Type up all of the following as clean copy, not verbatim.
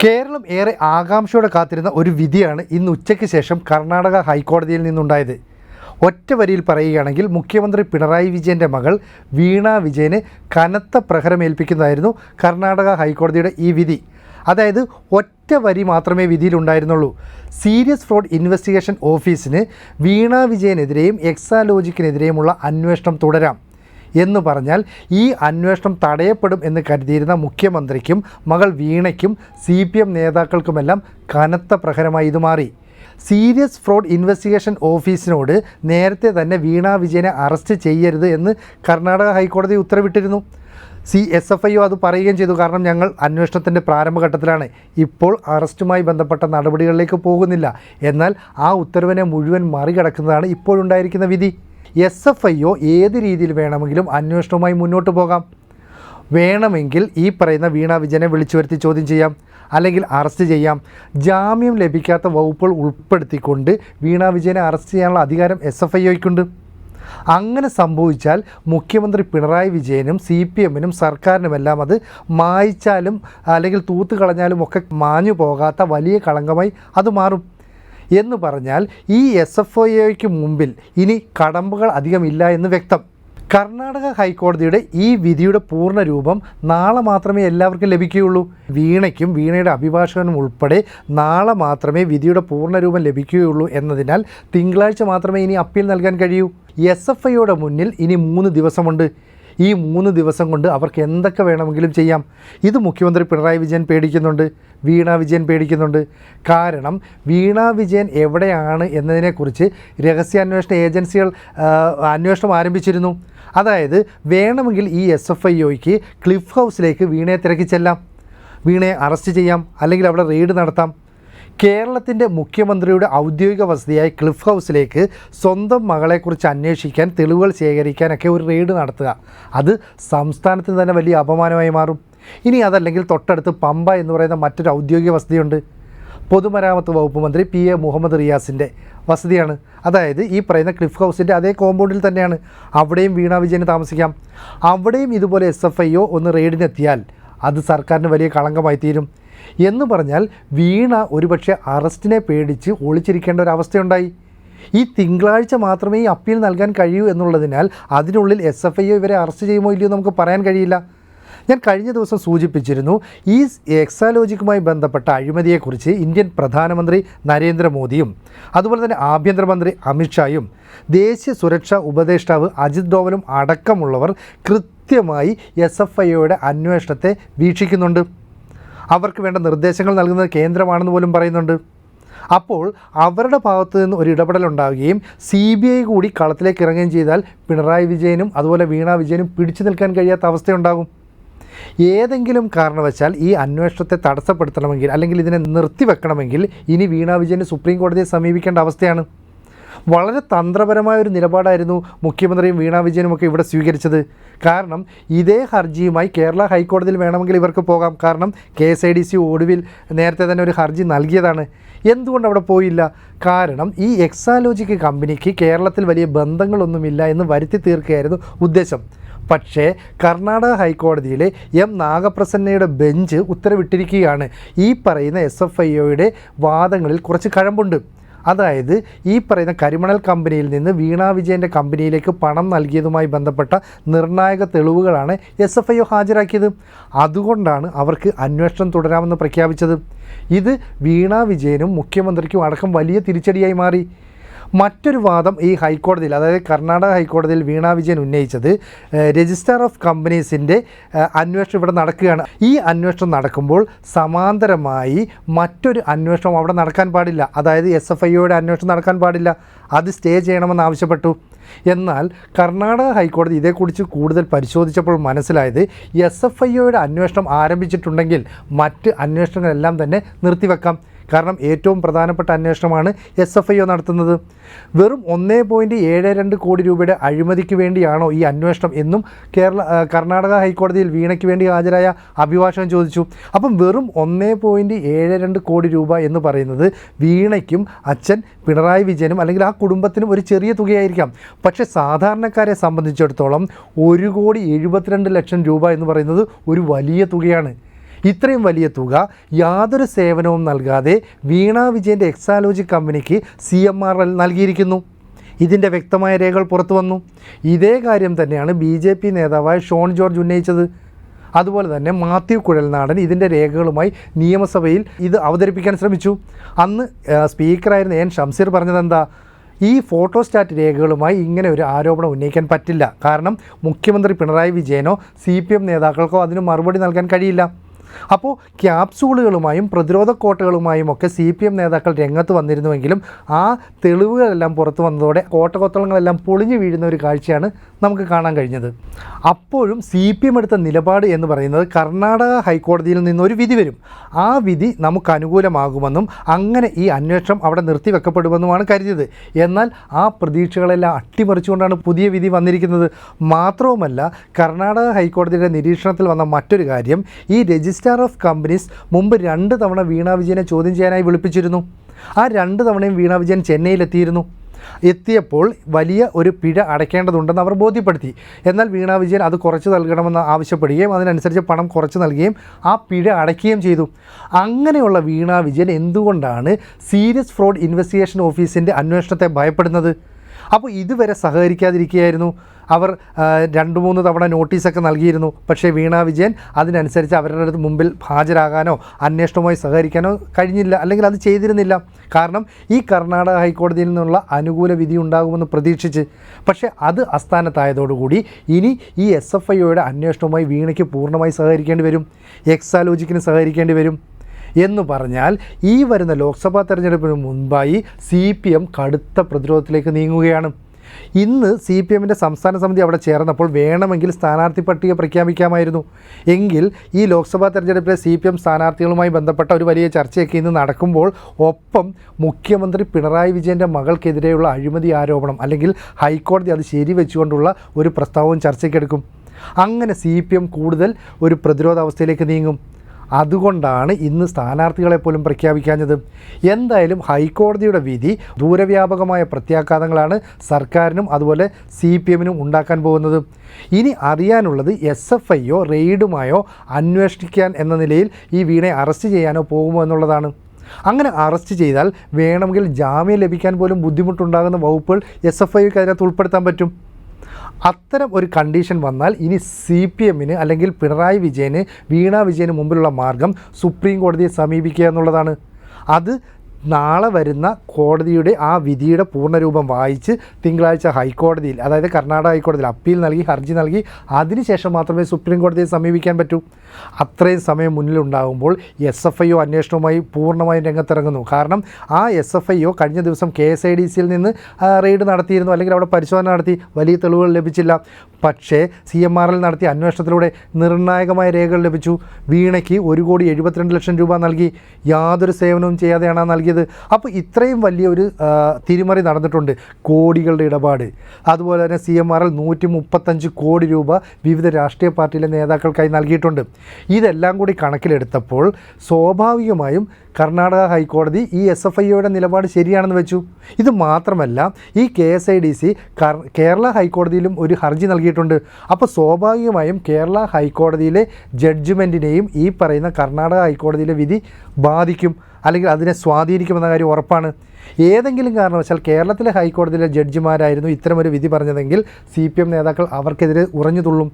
കേരളം ഏറെ ആകാംക്ഷയോടെ കാത്തിരുന്ന ഒരു വിധിയാണ് ഇന്ന് ഉച്ചയ്ക്ക് ശേഷം കർണാടക ഹൈക്കോടതിയിൽ നിന്നുണ്ടായത്. ഒറ്റ വരിയിൽ പറയുകയാണെങ്കിൽ മുഖ്യമന്ത്രി പിണറായി വിജയൻ്റെ മകൾ വീണ വിജയന് കനത്ത പ്രഹരമേൽപ്പിക്കുന്നതായിരുന്നു കർണാടക ഹൈക്കോടതിയുടെ ഈ വിധി. അതായത് ഒറ്റ വരി മാത്രമേ വിധിയിലുണ്ടായിരുന്നുള്ളൂ. സീരിയസ് ഫ്രോഡ് ഇൻവെസ്റ്റിഗേഷൻ ഓഫീസിന് വീണ വിജയനെതിരെയും എക്സാലോജിക്കിനെതിരെയുമുള്ള അന്വേഷണം തുടരാം എന്ന് പറഞ്ഞാൽ ഈ അന്വേഷണം തടയപ്പെടും എന്ന് കരുതിയിരുന്ന മുഖ്യമന്ത്രിക്കും മകൾ വീണയ്ക്കും CPM നേതാക്കൾക്കുമെല്ലാം കനത്ത പ്രഹരമായി ഇത് മാറി. സീരിയസ് ഫ്രോഡ് ഇൻവെസ്റ്റിഗേഷൻ ഓഫീസിനോട് നേരത്തെ തന്നെ വീണ വിജയനെ അറസ്റ്റ് ചെയ്യരുത് എന്ന് കർണാടക ഹൈക്കോടതി ഉത്തരവിട്ടിരുന്നു. SFIO അത് പറയുകയും ചെയ്തു. കാരണം ഞങ്ങൾ അന്വേഷണത്തിൻ്റെ പ്രാരംഭഘട്ടത്തിലാണ്, ഇപ്പോൾ അറസ്റ്റുമായി ബന്ധപ്പെട്ട നടപടികളിലേക്ക് പോകുന്നില്ല. എന്നാൽ ആ ഉത്തരവിനെ മുഴുവൻ മറികടക്കുന്നതാണ് ഇപ്പോഴുണ്ടായിരിക്കുന്ന വിധി. SFIO ഏത് രീതിയിൽ വേണമെങ്കിലും അന്വേഷണവുമായി മുന്നോട്ട് പോകാം. വേണമെങ്കിൽ ഈ പറയുന്ന വീണ വിജയനെ വിളിച്ചു വരുത്തി ചോദ്യം ചെയ്യാം, അല്ലെങ്കിൽ അറസ്റ്റ് ചെയ്യാം. ജാമ്യം ലഭിക്കാത്ത വകുപ്പുകൾ ഉൾപ്പെടുത്തിക്കൊണ്ട് വീണ വിജയനെ അറസ്റ്റ് ചെയ്യാനുള്ള അധികാരം SFIOയ്ക്കുണ്ട്. അങ്ങനെ സംഭവിച്ചാൽ മുഖ്യമന്ത്രി പിണറായി വിജയനും CPMനും സർക്കാരിനുമെല്ലാം അത് മായ്ച്ചാലും അല്ലെങ്കിൽ തൂത്ത് കളഞ്ഞാലും ഒക്കെ മാഞ്ഞു പോകാത്ത വലിയ കളങ്കമായി അത് മാറും. എന്ന് പറഞ്ഞാൽ ഈ SFIOയ്ക്ക് മുമ്പിൽ ഇനി കടമ്പകൾ അധികമില്ല എന്ന് വ്യക്തം. കർണാടക ഹൈക്കോടതിയുടെ ഈ വിധിയുടെ പൂർണ്ണ രൂപം നാളെ മാത്രമേ എല്ലാവർക്കും ലഭിക്കുകയുള്ളൂ. വീണയ്ക്കും വീണയുടെ അഭിഭാഷകനും ഉൾപ്പെടെ നാളെ മാത്രമേ വിധിയുടെ പൂർണ്ണ രൂപം ലഭിക്കുകയുള്ളൂ എന്നതിനാൽ തിങ്കളാഴ്ച മാത്രമേ ഇനി അപ്പീൽ നൽകാൻ കഴിയൂ. SFIOയുടെ മുന്നിൽ ഇനി 3 ദിവസമുണ്ട്. ഈ 3 ദിവസം കൊണ്ട് അവർക്ക് എന്തൊക്കെ വേണമെങ്കിലും ചെയ്യാം. ഇത് മുഖ്യമന്ത്രി പിണറായി വിജയൻ പേടിക്കുന്നുണ്ട്, വീണ വിജയൻ പേടിക്കുന്നുണ്ട്. കാരണം വീണ വിജയൻ എവിടെയാണ് എന്നതിനെക്കുറിച്ച് രഹസ്യാന്വേഷണ ഏജൻസികൾ അന്വേഷണം ആരംഭിച്ചിരുന്നു. അതായത് വേണമെങ്കിൽ ഈ SFIOയ്ക്ക് ക്ലിഫ് ഹൗസിലേക്ക് വീണയെ തിരക്കി ചെല്ലാം, വീണയെ അറസ്റ്റ് ചെയ്യാം, അല്ലെങ്കിൽ അവിടെ റെയ്ഡ് നടത്താം. കേരളത്തിൻ്റെ മുഖ്യമന്ത്രിയുടെ ഔദ്യോഗിക വസതിയായ ക്ലിഫ് ഹൗസിലേക്ക് സ്വന്തം മകളെക്കുറിച്ച് അന്വേഷിക്കാൻ, തെളിവുകൾ ശേഖരിക്കാനൊക്കെ ഒരു റെയ്ഡ് നടത്തുക, അത് സംസ്ഥാനത്തിന് തന്നെ വലിയ അപമാനമായി മാറും. ഇനി അതല്ലെങ്കിൽ തൊട്ടടുത്ത് പമ്പ എന്ന് പറയുന്ന മറ്റൊരു ഔദ്യോഗിക വസതിയുണ്ട്. പൊതുമരാമത്ത് വകുപ്പ് മന്ത്രി PA മുഹമ്മദ് റിയാസിൻ്റെ വസതിയാണ്. അതായത് ഈ പറയുന്ന ക്ലിഫ് ഹൗസിൻ്റെ അതേ കോമ്പൗണ്ടിൽ തന്നെയാണ്. അവിടെയും വീണ വിജയന് താമസിക്കാം. അവിടെയും ഇതുപോലെ SFIO ഒന്ന് റെയ്ഡിനെത്തിയാൽ അത് സർക്കാരിന് വലിയ കളങ്കമായി തീരും. എന്ന് പറഞ്ഞാൽ വീണ ഒരുപക്ഷെ അറസ്റ്റിനെ പേടിച്ച് ഒളിച്ചിരിക്കേണ്ട ഒരു അവസ്ഥയുണ്ടായി. ഈ തിങ്കളാഴ്ച മാത്രമേ ഈ അപ്പീൽ നൽകാൻ കഴിയൂ എന്നുള്ളതിനാൽ അതിനുള്ളിൽ SFIO ഇവരെ അറസ്റ്റ് ചെയ്യുമോ ഇല്ലയോ നമുക്ക് പറയാൻ കഴിയില്ല. ഞാൻ കഴിഞ്ഞ ദിവസം സൂചിപ്പിച്ചിരുന്നു, ഈ എക്സാലോജിക്കുമായി ബന്ധപ്പെട്ട അഴിമതിയെക്കുറിച്ച് ഇന്ത്യൻ പ്രധാനമന്ത്രി നരേന്ദ്രമോദിയും അതുപോലെ തന്നെ ആഭ്യന്തരമന്ത്രി അമിത്ഷായും ദേശീയ സുരക്ഷാ ഉപദേഷ്ടാവ് അജിത് ഡോവലും അടക്കമുള്ളവർ കൃത്യമായി SFIOയുടെ അന്വേഷണത്തെ വീക്ഷിക്കുന്നുണ്ട്. അവർക്ക് വേണ്ട നിർദ്ദേശങ്ങൾ നൽകുന്നത് കേന്ദ്രമാണെന്ന് പോലും പറയുന്നുണ്ട്. അപ്പോൾ അവരുടെ ഭാഗത്തു നിന്ന് ഒരു ഇടപെടലുണ്ടാവുകയും CBI കൂടി കളത്തിലേക്ക് ഇറങ്ങുകയും ചെയ്താൽ പിണറായി വിജയനും അതുപോലെ വീണ വിജയനും പിടിച്ചു നിൽക്കാൻ കഴിയാത്ത അവസ്ഥയുണ്ടാകും. ഏതെങ്കിലും കാരണവശാൽ ഈ അന്വേഷണത്തെ തടസ്സപ്പെടുത്തണമെങ്കിൽ അല്ലെങ്കിൽ ഇതിനെ നിർത്തിവെക്കണമെങ്കിൽ ഇനി വീണ വിജയന് സുപ്രീം കോടതിയെ സമീപിക്കേണ്ട അവസ്ഥയാണ്. വളരെ തന്ത്രപരമായ ഒരു നിലപാടായിരുന്നു മുഖ്യമന്ത്രിയും വീണ വിജയനുമൊക്കെ ഇവിടെ സ്വീകരിച്ചത്. കാരണം ഇതേ ഹർജിയുമായി കേരള ഹൈക്കോടതിയിൽ വേണമെങ്കിൽ ഇവർക്ക് പോകാം. കാരണം KSIDC ഒടുവിൽ നേരത്തെ തന്നെ ഒരു ഹർജി നൽകിയതാണ്. എന്തുകൊണ്ട് അവിടെ പോയില്ല? കാരണം ഈ എക്സാലോജിക് കമ്പനിക്ക് കേരളത്തിൽ വലിയ ബന്ധങ്ങളൊന്നുമില്ല എന്ന് വരുത്തി തീർക്കുകയായിരുന്നു ഉദ്ദേശം. പക്ഷേ കർണാടക ഹൈക്കോടതിയിലെ നാഗപ്രസന്നയുടെ ബെഞ്ച് ഉത്തരവിട്ടിരിക്കുകയാണ്, ഈ പറയുന്ന SFIOയുടെ വാദങ്ങളിൽ കുറച്ച് കഴമ്പുണ്ട്. അതായത് ഈ പറയുന്ന കരിമണൽ കമ്പനിയിൽ നിന്ന് വീണ വിജയൻ്റെ കമ്പനിയിലേക്ക് പണം നൽകിയതുമായി ബന്ധപ്പെട്ട നിർണായക തെളിവുകളാണ് SFIO ഹാജരാക്കിയത്. അതുകൊണ്ടാണ് അവർക്ക് അന്വേഷണം തുടരാമെന്ന് പ്രഖ്യാപിച്ചത്. ഇത് വീണ വിജയനും മുഖ്യമന്ത്രിക്കും അടക്കം വലിയ തിരിച്ചടിയായി മാറി. മറ്റൊരു വാദം ഈ ഹൈക്കോടതിയിൽ, അതായത് കർണാടക ഹൈക്കോടതിയിൽ വീണ വിജയൻ ഉന്നയിച്ചത്, രജിസ്ട്രാർ ഓഫ് കമ്പനീസിൻ്റെ അന്വേഷണം ഇവിടെ നടക്കുകയാണ്. ഈ അന്വേഷണം നടക്കുമ്പോൾ സമാന്തരമായി മറ്റൊരു അന്വേഷണം അവിടെ നടക്കാൻ പാടില്ല. അതായത് SFIOയുടെ അന്വേഷണം നടക്കാൻ പാടില്ല, അത് സ്റ്റേ ചെയ്യണമെന്ന് ആവശ്യപ്പെട്ടു. എന്നാൽ കർണാടക ഹൈക്കോടതി ഇതേക്കുറിച്ച് കൂടുതൽ പരിശോധിച്ചപ്പോൾ മനസ്സിലായത് SFIOയുടെ അന്വേഷണം ആരംഭിച്ചിട്ടുണ്ടെങ്കിൽ മറ്റ് അന്വേഷണങ്ങളെല്ലാം തന്നെ നിർത്തിവെക്കാം. കാരണം ഏറ്റവും പ്രധാനപ്പെട്ട അന്വേഷണമാണ് SFIO നടത്തുന്നത്. വെറും 1.72 കോടി രൂപയുടെ അഴിമതിക്ക് വേണ്ടിയാണോ ഈ അന്വേഷണം എന്നും കർണാടക ഹൈക്കോടതിയിൽ വീണയ്ക്ക് വേണ്ടി ഹാജരായ അഭിഭാഷകൻ ചോദിച്ചു. അപ്പം വെറും 1.72 കോടി രൂപ എന്ന് പറയുന്നത് വീണയ്ക്കും അച്ഛൻ പിണറായി വിജയനും അല്ലെങ്കിൽ ആ കുടുംബത്തിനും ഒരു ചെറിയ തുകയായിരിക്കാം. പക്ഷേ സാധാരണക്കാരെ സംബന്ധിച്ചിടത്തോളം 1,72,00,000 രൂപ എന്ന് പറയുന്നത് ഒരു വലിയ തുകയാണ്. ഇത്രയും വലിയ തുക യാതൊരു സേവനവും നൽകാതെ വീണ വിജയൻ്റെ എക്സാലോജി കമ്പനിക്ക് CMRL നൽകിയിരിക്കുന്നു. ഇതിൻ്റെ വ്യക്തമായ രേഖകൾ പുറത്തു വന്നു. ഇതേ കാര്യം തന്നെയാണ് BJP നേതാവായ ഷോൺ ജോർജ് ഉന്നയിച്ചത്. അതുപോലെ തന്നെ മാത്യു കുഴൽനാടൻ ഇതിൻ്റെ രേഖകളുമായി നിയമസഭയിൽ ഇത് അവതരിപ്പിക്കാൻ ശ്രമിച്ചു. അന്ന് സ്പീക്കറായിരുന്ന N. ഷംസീർ പറഞ്ഞതെന്താ, ഈ ഫോട്ടോസ്റ്റാറ്റ് രേഖകളുമായി ഇങ്ങനെ ഒരു ആരോപണം ഉന്നയിക്കാൻ പറ്റില്ല. കാരണം മുഖ്യമന്ത്രി പിണറായി വിജയനോ CPM നേതാക്കൾക്കോ അതിന് മറുപടി നൽകാൻ കഴിയില്ല. അപ്പോൾ ക്യാപ്സൂളുകളുമായും പ്രതിരോധ കോട്ടകളുമായും ഒക്കെ CPM നേതാക്കൾ രംഗത്ത് വന്നിരുന്നുവെങ്കിലും ആ തെളിവുകളെല്ലാം പുറത്തു വന്നതോടെ കോട്ടകൊത്തളങ്ങളെല്ലാം പൊളിഞ്ഞു വീഴുന്ന ഒരു കാഴ്ചയാണ് നമുക്ക് കാണാൻ കഴിഞ്ഞത്. അപ്പോഴും CPM എടുത്ത നിലപാട് എന്ന് പറയുന്നത് കർണാടക ഹൈക്കോടതിയിൽ നിന്നൊരു വിധി വരും, ആ വിധി നമുക്ക് അനുകൂലമാകുമെന്നും അങ്ങനെ ഈ അന്വേഷണം അവിടെ നിർത്തിവെക്കപ്പെടുമെന്നുമാണ് കരുതിയത്. എന്നാൽ ആ പ്രതീക്ഷകളെല്ലാം അട്ടിമറിച്ചുകൊണ്ടാണ് പുതിയ വിധി വന്നിരിക്കുന്നത്. മാത്രവുമല്ല, കർണാടക ഹൈക്കോടതിയുടെ നിരീക്ഷണത്തിൽ വന്ന മറ്റൊരു കാര്യം, ഈ രജിസ്റ്റർ ഓഫ് കമ്പനീസ് മുമ്പ് 2 തവണ വീണ വിജയനെ ചോദ്യം ചെയ്യാനായി വിളിപ്പിച്ചിരുന്നു. ആ 2 തവണയും വീണ വിജയൻ ചെന്നൈയിലെത്തിയിരുന്നു. എത്തിയപ്പോൾ വലിയ ഒരു പിഴ അടയ്ക്കേണ്ടതുണ്ടെന്ന് അവർ ബോധ്യപ്പെടുത്തി. എന്നാൽ വീണ വിജയൻ അത് കുറച്ച് നൽകണമെന്ന് ആവശ്യപ്പെടുകയും അതിനനുസരിച്ച് പണം കുറച്ച് നൽകുകയും ആ പിഴ അടയ്ക്കുകയും ചെയ്തു. അങ്ങനെയുള്ള വീണ വിജയൻ എന്തുകൊണ്ടാണ് സീരിയസ് ഫ്രോഡ് ഇൻവെസ്റ്റിഗേഷൻ ഓഫീസിൻ്റെ അന്വേഷണത്തെ ഭയപ്പെടുന്നത്? അപ്പോൾ ഇതുവരെ സഹകരിക്കാതിരിക്കുകയായിരുന്നു. അവർ 2-3 തവണ നോട്ടീസൊക്കെ നൽകിയിരുന്നു. പക്ഷേ വീണ വിജയൻ അതിനനുസരിച്ച് അവരുടെ മുമ്പിൽ ഹാജരാകാനോ അന്വേഷണവുമായി സഹകരിക്കാനോ കഴിഞ്ഞില്ല, അല്ലെങ്കിൽ അത് ചെയ്തിരുന്നില്ല. കാരണം ഈ കർണാടക ഹൈക്കോടതിയിൽ നിന്നുള്ള അനുകൂല വിധി ഉണ്ടാകുമെന്ന് പ്രതീക്ഷിച്ച്. പക്ഷേ അത് അസ്ഥാനത്തായതോടുകൂടി ഇനി ഈ SFIOയുടെ അന്വേഷണവുമായി വീണയ്ക്ക് പൂർണ്ണമായി സഹകരിക്കേണ്ടി വരും, എക്സാലോജിക്കിന് സഹകരിക്കേണ്ടി വരും. എന്ന് പറഞ്ഞാൽ ഈ വരുന്ന ലോക്സഭാ തെരഞ്ഞെടുപ്പിന് മുൻപായി CPM കടുത്ത പ്രതിരോധത്തിലേക്ക് നീങ്ങുകയാണ്. ഇന്ന് CPMൻ്റെ സംസ്ഥാന സമിതി അവിടെ ചേർന്നപ്പോൾ വേണമെങ്കിൽ സ്ഥാനാർത്ഥി പട്ടിക പ്രഖ്യാപിക്കാമായിരുന്നു. എങ്കിൽ ഈ ലോക്സഭാ തെരഞ്ഞെടുപ്പിലെ CPM സ്ഥാനാർത്ഥികളുമായി ബന്ധപ്പെട്ട ഒരു വലിയ ചർച്ചയൊക്കെ ഇന്ന് നടക്കുമ്പോൾ ഒപ്പം മുഖ്യമന്ത്രി പിണറായി വിജയൻ്റെ മകൾക്കെതിരെയുള്ള അഴിമതി ആരോപണം അല്ലെങ്കിൽ ഹൈക്കോടതി അത് ശരിവെച്ചുകൊണ്ടുള്ള ഒരു പ്രസ്താവവും ചർച്ചയ്ക്കെടുക്കും. അങ്ങനെ CPM കൂടുതൽ ഒരു പ്രതിരോധ അവസ്ഥയിലേക്ക് നീങ്ങും. അതുകൊണ്ടാണ് ഇന്ന് സ്ഥാനാർത്ഥികളെപ്പോലും പ്രഖ്യാപിക്കാഞ്ഞത്. എന്തായാലും ഹൈക്കോടതിയുടെ വിധി ദൂരവ്യാപകമായ പ്രത്യാഘാതങ്ങളാണ് സർക്കാരിനും അതുപോലെ CPMനും ഉണ്ടാക്കാൻ പോകുന്നത്. ഇനി അറിയാനുള്ളത് SFIO റെയ്ഡുമായോ അന്വേഷിക്കാൻ എന്ന നിലയിൽ ഈ വീണയെ അറസ്റ്റ് ചെയ്യാനോ പോകുമോ എന്നുള്ളതാണ്. അങ്ങനെ അറസ്റ്റ് ചെയ്താൽ വേണമെങ്കിൽ ജാമ്യം ലഭിക്കാൻ പോലും ബുദ്ധിമുട്ടുണ്ടാകുന്ന വകുപ്പുകൾ SFIOക്ക് അതിനകത്ത് ഉൾപ്പെടുത്താൻ പറ്റും. അത്തരം ഒരു കണ്ടീഷൻ വന്നാൽ ഇനി CPMന് അല്ലെങ്കിൽ പിണറായി വിജയന് വീണ വിജയന് മുമ്പിലുള്ള മാർഗം സുപ്രീം കോടതിയെ സമീപിക്കുക എന്നുള്ളതാണ്. അത് നാളെ വരുന്ന കോടതിയുടെ ആ വിധിയുടെ പൂർണ്ണരൂപം വായിച്ച് തിങ്കളാഴ്ച ഹൈക്കോടതിയിൽ, അതായത് കർണാടക ഹൈക്കോടതിയിൽ അപ്പീൽ നൽകി ഹർജി നൽകി അതിനുശേഷം മാത്രമേ സുപ്രീം കോടതിയെ സമീപിക്കാൻ പറ്റൂ. അത്രയും സമയം മുന്നിലുണ്ടാകുമ്പോൾ SFIO അന്വേഷണവുമായി പൂർണ്ണമായും രംഗത്തിറങ്ങുന്നു. കാരണം ആ SFIO കഴിഞ്ഞ ദിവസം KSIDCയിൽ നിന്ന് റെയ്ഡ് നടത്തിയിരുന്നു, അല്ലെങ്കിൽ അവിടെ പരിശോധന നടത്തി, വലിയ തെളിവുകൾ ലഭിച്ചില്ല. പക്ഷേ CMRL നടത്തിയ അന്വേഷണത്തിലൂടെ നിർണായകമായ രേഖകൾ ലഭിച്ചു. വീണയ്ക്ക് 1,72,00,000 രൂപ നൽകി, യാതൊരു സേവനവും ചെയ്യാതെയാണ് നൽകിയത്. അപ്പോൾ ഇത്രയും വലിയൊരു തിരിമറി നടന്നിട്ടുണ്ട്, കോടികളുടെ ഇടപാട്. അതുപോലെ തന്നെ CMRL 135 കോടി രൂപ വിവിധ രാഷ്ട്രീയ പാർട്ടിയിലെ നേതാക്കൾക്കായി നൽകിയിട്ടുണ്ട്. ഇതെല്ലാം കൂടി കണക്കിലെടുത്തപ്പോൾ സ്വാഭാവികമായും കർണാടക ഹൈക്കോടതി ഈ SFIOയുടെ നിലപാട് ശരിയാണെന്ന് വെച്ചു. ഇത് മാത്രമല്ല, ഈ KSIDC കേരള ഹൈക്കോടതിയിലും ഒരു ഹർജി നൽകിയിട്ടുണ്ട്. അപ്പോൾ സ്വാഭാവികമായും കേരള ഹൈക്കോടതിയിലെ ജഡ്ജ്മെൻറ്റിനെയും ഈ പറയുന്ന കർണാടക ഹൈക്കോടതിയിലെ വിധി ബാധിക്കും, അല്ലെങ്കിൽ അതിനെ സ്വാധീനിക്കുമെന്ന കാര്യം ഉറപ്പാണ്. ഏതെങ്കിലും കാരണവശാൽ കേരളത്തിലെ ഹൈക്കോടതിയിലെ ജഡ്ജിമാരായിരുന്നു ഇത്തരമൊരു വിധി പറഞ്ഞതെങ്കിൽ CPM നേതാക്കൾ അവർക്കെതിരെ ഉറഞ്ഞു തുള്ളും.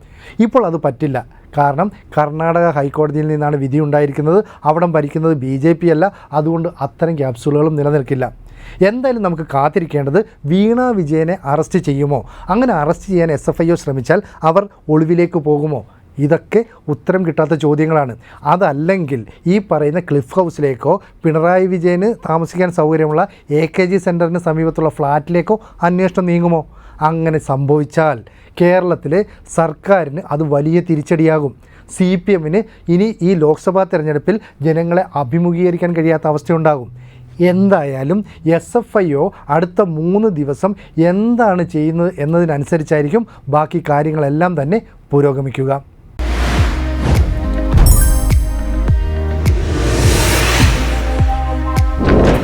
ഇപ്പോൾ അത് പറ്റില്ല. കാരണം കർണാടക ഹൈക്കോടതിയിൽ നിന്നാണ് വിധി ഉണ്ടായിരിക്കുന്നത്. അവിടെ ഭരിക്കുന്നത് BJP അല്ല. അതുകൊണ്ട് അത്തരം ക്യാപ്സൂളുകളും നിലനിൽക്കില്ല. എന്തായാലും നമുക്ക് കാത്തിരിക്കേണ്ടത് വീണ വിജയനെ അറസ്റ്റ് ചെയ്യുമോ, അങ്ങനെ അറസ്റ്റ് ചെയ്യാൻ SFIO ശ്രമിച്ചാൽ അവർ ഒളിവിലേക്ക് പോകുമോ? ഇതൊക്കെ ഉത്തരം കിട്ടാത്ത ചോദ്യങ്ങളാണ്. അതല്ലെങ്കിൽ ഈ പറയുന്ന ക്ലിഫ് ഹൗസിലേക്കോ പിണറായി വിജയന് താമസിക്കാൻ സൗകര്യമുള്ള AKG സെൻറ്ററിന് സമീപത്തുള്ള ഫ്ലാറ്റിലേക്കോ അന്വേഷണം നീങ്ങുമോ? അങ്ങനെ സംഭവിച്ചാൽ കേരളത്തിലെ സർക്കാരിന് അത് വലിയ തിരിച്ചടിയാകും. CPMന് ഇനി ഈ ലോക്സഭാ തെരഞ്ഞെടുപ്പിൽ ജനങ്ങളെ അഭിമുഖീകരിക്കാൻ കഴിയാത്ത അവസ്ഥയുണ്ടാകും. എന്തായാലും SFIO അടുത്ത 3 ദിവസം എന്താണ് ചെയ്യുന്നത് എന്നതിനനുസരിച്ചായിരിക്കും ബാക്കി കാര്യങ്ങളെല്ലാം തന്നെ പുരോഗമിക്കുക.